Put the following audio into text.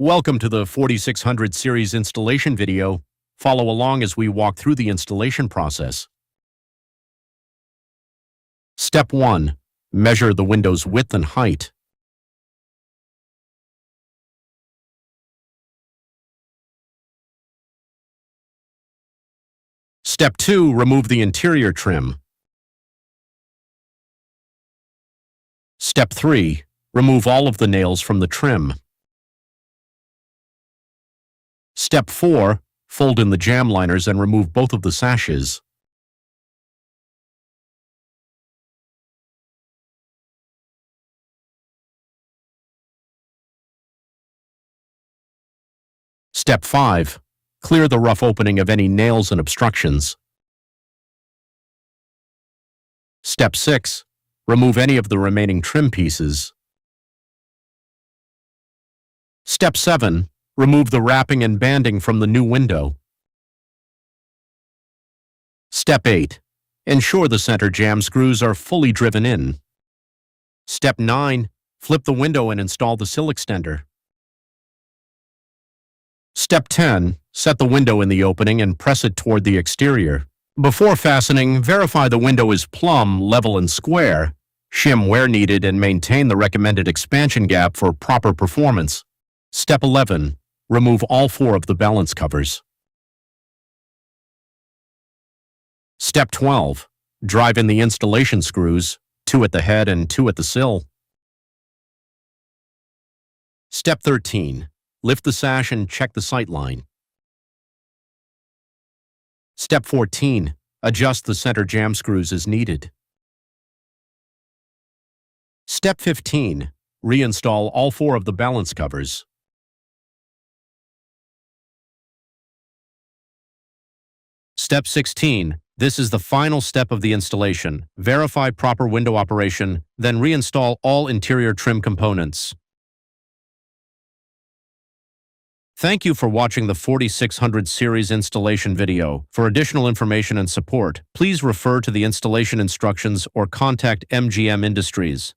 Welcome to the 4600 series installation video. Follow along as we walk through the installation process. Step 1. Measure the window's width and height. Step 2. Remove the interior trim. Step 3. Remove all of the nails from the trim. Step 4. Fold in the jamb liners and remove both of the sashes. Step 5. Clear the rough opening of any nails and obstructions. Step 6. Remove any of the remaining trim pieces. Step 7. Remove the wrapping and banding from the new window. Step 8. Ensure the center jamb screws are fully driven in. Step 9. Flip the window and install the sill extender. Step 10. Set the window in the opening and press it toward the exterior. Before fastening, verify the window is plumb, level, and square. Shim where needed and maintain the recommended expansion gap for proper performance. Step 11. Remove all 4 of the balance covers. Step 12. Drive in the installation screws, 2 at the head and 2 at the sill. Step 13. Lift the sash and check the sight line. Step 14. Adjust the center jamb screws as needed. Step 15. Reinstall all 4 of the balance covers. Step 16. This is the final step of the installation. Verify proper window operation, then reinstall all interior trim components. Thank you for watching the 4600 series installation video. For additional information and support, please refer to the installation instructions or contact MGM Industries.